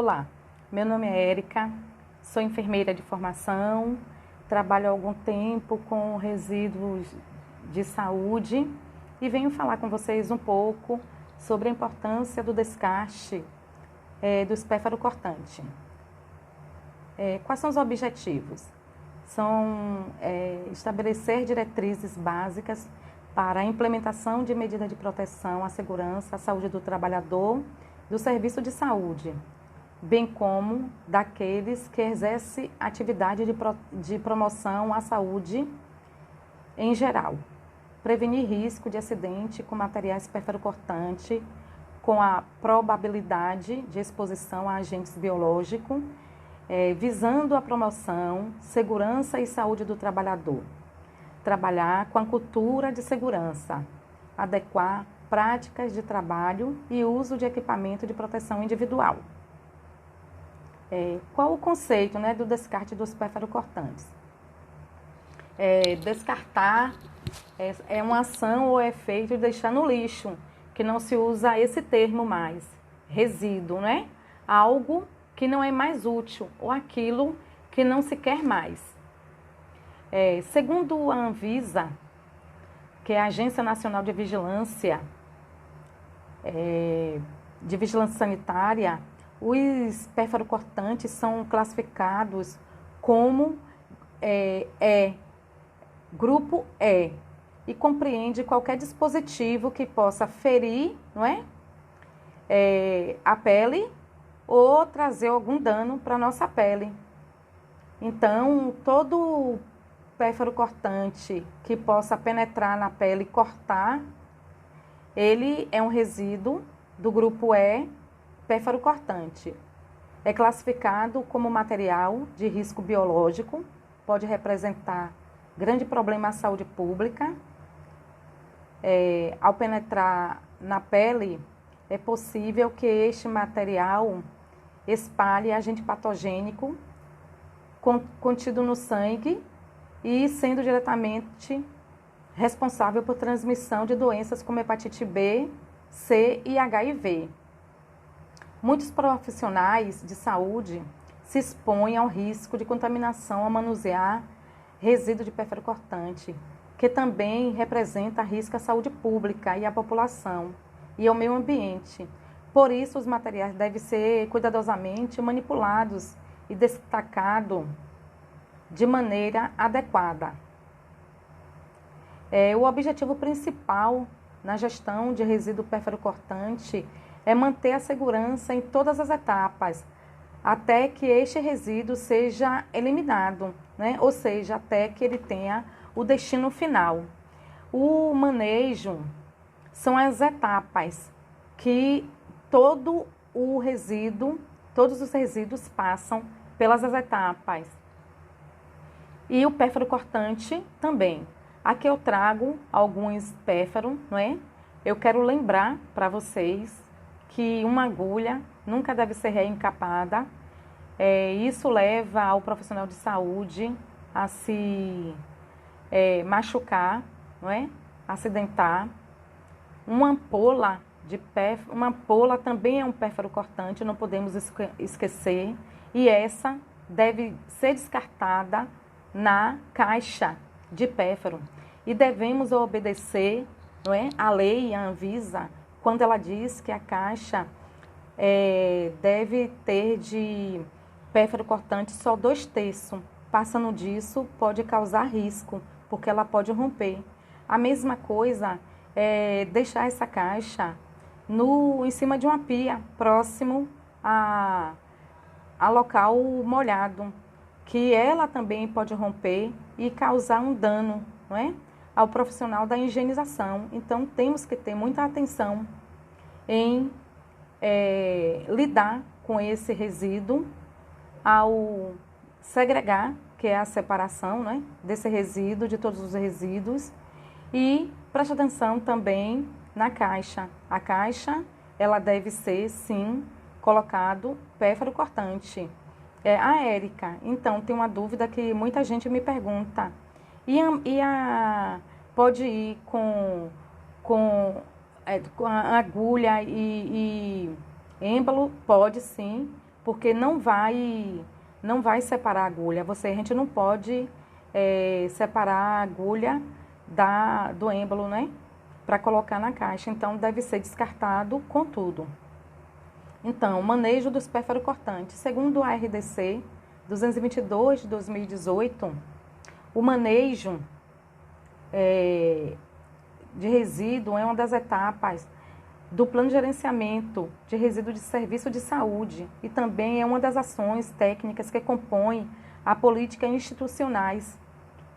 Olá, meu nome é Érica, sou enfermeira de formação, trabalho há algum tempo com resíduos de saúde e venho falar com vocês um pouco sobre a importância do descarte do espéfaro cortante. Quais são os objetivos? São estabelecer diretrizes básicas para a implementação de medidas de proteção à segurança, à saúde do trabalhador, do serviço de saúde, bem como daqueles que exercem atividade de promoção à saúde em geral. Prevenir risco de acidente com materiais espéfaro-cortante, com a probabilidade de exposição a agentes biológicos, visando a promoção, segurança e saúde do trabalhador. Trabalhar com a cultura de segurança, adequar práticas de trabalho e uso de equipamento de proteção individual. Qual o conceito do descarte dos espéfaro-cortantes? Descartar é uma ação ou efeito de deixar no lixo, que não se usa esse termo mais, resíduo, algo que não é mais útil ou aquilo que não se quer mais. Segundo a Anvisa, que é a Agência Nacional de Vigilância Sanitária, os espéfaro-cortantes são classificados como grupo E e compreende qualquer dispositivo que possa ferir, a pele ou trazer algum dano para a nossa pele. Então, todo espéfaro-cortante que possa penetrar na pele e cortar, ele é um resíduo do grupo E, espéfaro-cortante. É classificado como material de risco biológico, pode representar grande problema à saúde pública. Ao penetrar na pele, é possível que este material espalhe agente patogênico contido no sangue e sendo diretamente responsável por transmissão de doenças como hepatite B, C e HIV. Muitos profissionais de saúde se expõem ao risco de contaminação ao manusear resíduo de espéfaro-cortante, que também representa risco à saúde pública e à população e ao meio ambiente. Por isso, os materiais devem ser cuidadosamente manipulados e destacados de maneira adequada. O objetivo principal na gestão de resíduo espéfaro-cortante é manter a segurança em todas as etapas, até que este resíduo seja eliminado, ou seja, até que ele tenha o destino final. O manejo são as etapas que todos os resíduos passam pelas etapas. E o espéfaro-cortante também. Aqui eu trago alguns espéfaro, Eu quero lembrar para vocês que uma agulha nunca deve ser reencapada. Isso leva ao profissional de saúde a se machucar, acidentar. Uma ampola também é um espéfaro-cortante, não podemos esquecer. E essa deve ser descartada na caixa de espéfaro. E devemos obedecer a lei, a Anvisa, quando ela diz que a caixa deve ter de espéfaro-cortante só 2/3. Passando disso, pode causar risco, porque ela pode romper. A mesma coisa é deixar essa caixa em cima de uma pia, próximo a local molhado, que ela também pode romper e causar um dano, ao profissional da higienização. Então, temos que ter muita atenção em lidar com esse resíduo ao segregar, que é a separação desse resíduo, de todos os resíduos, e preste atenção também na caixa. A caixa, ela deve ser, sim, colocado espéfaro-cortante. Érica, então, tem uma dúvida que muita gente me pergunta. Pode ir com a agulha e êmbolo? Pode sim, porque não vai separar a agulha. A gente não pode separar a agulha do êmbolo, né? Para colocar na caixa. Então, deve ser descartado com tudo. Então, manejo dos pérfuro-cortantes. Segundo a RDC 222 de 2018, o manejo de resíduo é uma das etapas do plano de gerenciamento de resíduo de serviço de saúde e também é uma das ações técnicas que compõem a política institucionais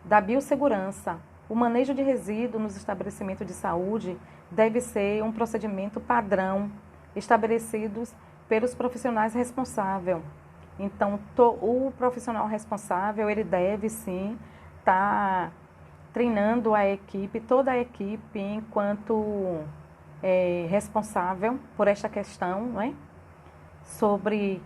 da biossegurança. O manejo de resíduo nos estabelecimentos de saúde deve ser um procedimento padrão estabelecidos pelos profissionais responsáveis. Então, o profissional responsável, ele deve sim estar treinando a equipe, toda a equipe, enquanto responsável por esta questão, né? Sobre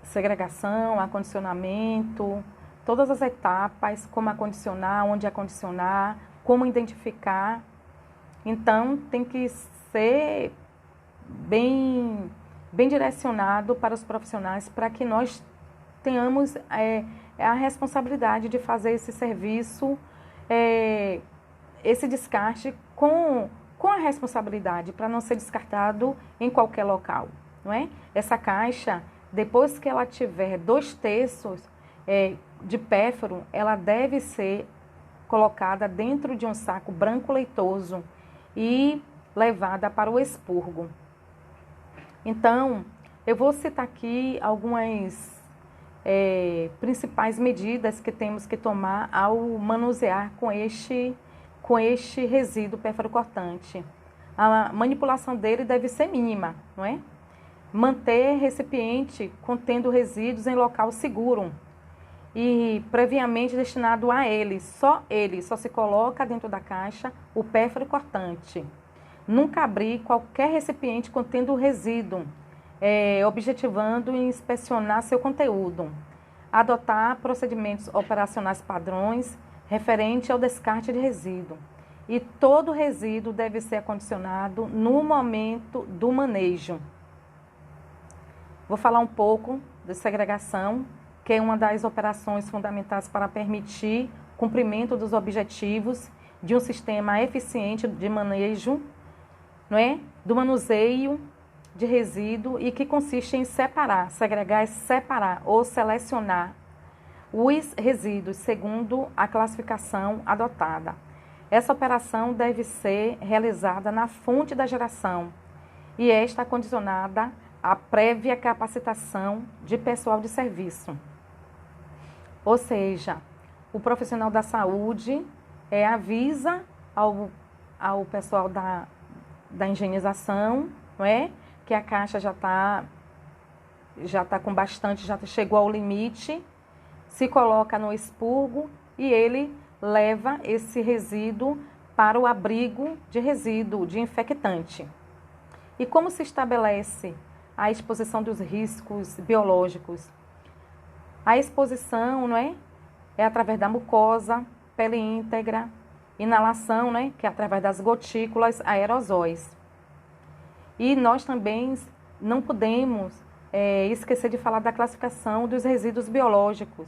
segregação, acondicionamento, todas as etapas, como acondicionar, onde acondicionar, como identificar. Então, tem que ser bem direcionado para os profissionais, para que nós tenhamos a responsabilidade de fazer esse serviço, esse descarte com a responsabilidade, para não ser descartado em qualquer local, não é? Essa caixa, depois que ela tiver 2/3 de pérfuro, ela deve ser colocada dentro de um saco branco leitoso e levada para o expurgo. Então, eu vou citar aqui algumas principais medidas que temos que tomar ao manusear com este resíduo pérfuro-cortante. A manipulação dele deve ser mínima, não é? Manter recipiente contendo resíduos em local seguro e previamente destinado a ele, só se coloca dentro da caixa o pérfuro-cortante. Nunca abrir qualquer recipiente contendo resíduo, objetivando e inspecionar seu conteúdo. Adotar procedimentos operacionais padrões referente ao descarte de resíduo. E todo resíduo deve ser acondicionado no momento do manejo. Vou falar um pouco de segregação, que é uma das operações fundamentais para permitir cumprimento dos objetivos de um sistema eficiente de manejo, não é? Do manuseio de resíduo e que consiste em segregar, separar ou selecionar os resíduos segundo a classificação adotada. Essa operação deve ser realizada na fonte da geração e esta condicionada à prévia capacitação de pessoal de serviço. Ou seja, o profissional da saúde avisa ao pessoal da higienização, não é? Que a caixa já tá com bastante, já chegou ao limite, se coloca no expurgo e ele leva esse resíduo para o abrigo de resíduo, de infectante. E como se estabelece a exposição dos riscos biológicos? A exposição, não é? É através da mucosa, pele íntegra, inalação, né? Que é através das gotículas, aerosóis. E nós também não podemos esquecer de falar da classificação dos resíduos biológicos.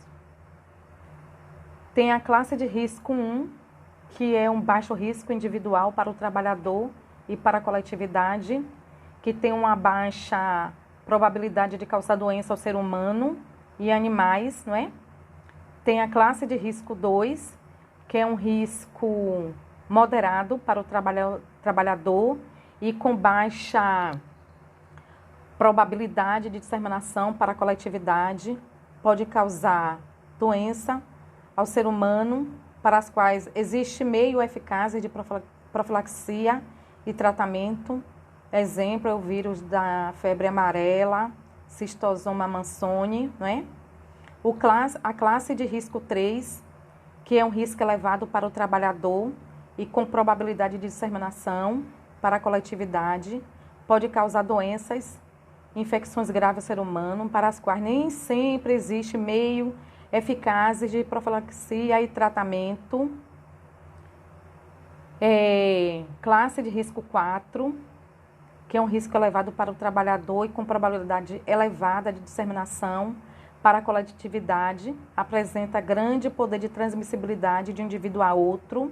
Tem a classe de risco 1, que é um baixo risco individual para o trabalhador e para a coletividade, que tem uma baixa probabilidade de causar doença ao ser humano e animais, não é? Tem a classe de risco 2, que é um risco moderado para o trabalhador e com baixa probabilidade de disseminação para a coletividade, pode causar doença ao ser humano, para as quais existe meio eficaz de profilaxia e tratamento. Exemplo é o vírus da febre amarela, Cistosoma mansoni, não é? A classe de risco 3, que é um risco elevado para o trabalhador e com probabilidade de disseminação para a coletividade, pode causar doenças, infecções graves ao ser humano, para as quais nem sempre existe meio eficazes de profilaxia e tratamento. Classe de risco 4, que é um risco elevado para o trabalhador e com probabilidade elevada de disseminação para a coletividade, apresenta grande poder de transmissibilidade de um indivíduo a outro,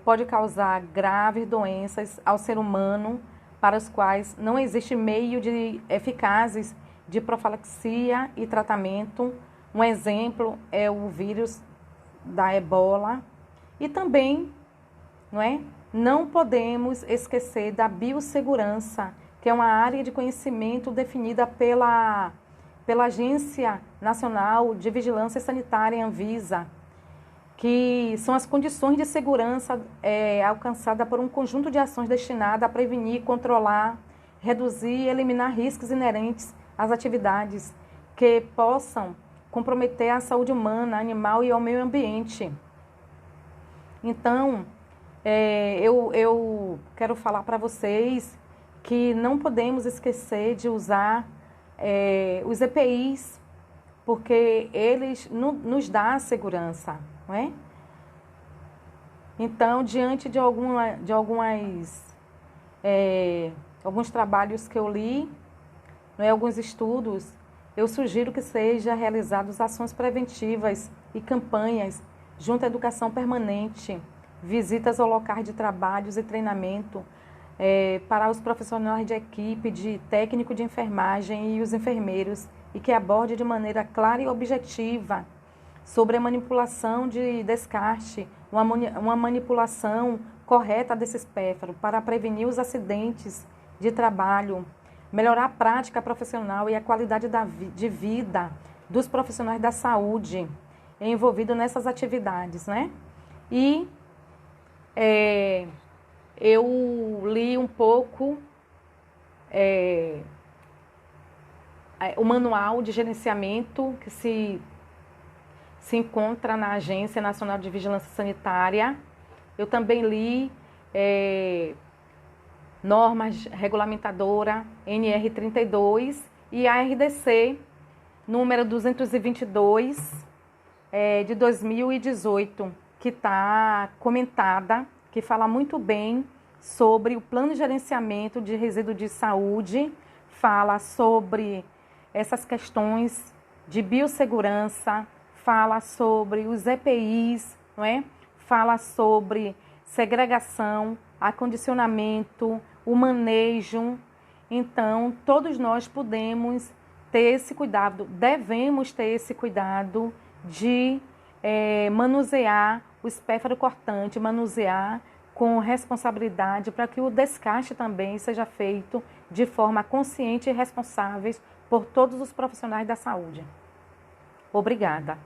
pode causar graves doenças ao ser humano, para os quais não existe meio eficazes de profilaxia e tratamento. Um exemplo é o vírus da ebola. E também, não podemos esquecer da biossegurança, que é uma área de conhecimento definida pela Agência Nacional de Vigilância Sanitária, Anvisa, que são as condições de segurança alcançadas por um conjunto de ações destinadas a prevenir, controlar, reduzir e eliminar riscos inerentes às atividades que possam comprometer a saúde humana, animal e ao meio ambiente. Então, eu quero falar para vocês que não podemos esquecer de usar os EPIs, porque eles nos dão segurança, não é? Então, diante de alguns trabalhos que eu li, alguns estudos, eu sugiro que sejam realizadas ações preventivas e campanhas junto à educação permanente, visitas ao local de trabalhos e treinamento para os profissionais de equipe, de técnico de enfermagem e os enfermeiros, e que aborde de maneira clara e objetiva sobre a manipulação de descarte, uma manipulação correta desse espéfaro para prevenir os acidentes de trabalho, melhorar a prática profissional e a qualidade de vida dos profissionais da saúde envolvidos nessas atividades, né? E eu li um pouco o manual de gerenciamento que se encontra na Agência Nacional de Vigilância Sanitária. Eu também li normas regulamentadora NR32 e a RDC número 222 de 2018, que está comentada, que fala muito bem sobre o plano de gerenciamento de resíduos de saúde, fala sobre essas questões de biossegurança, fala sobre os EPIs, fala sobre segregação, acondicionamento, o manejo. Então, todos nós podemos ter esse cuidado, devemos ter esse cuidado de manusear o espéfaro cortante, manusear com responsabilidade para que o descarte também seja feito de forma consciente e responsável por todos os profissionais da saúde. Obrigada.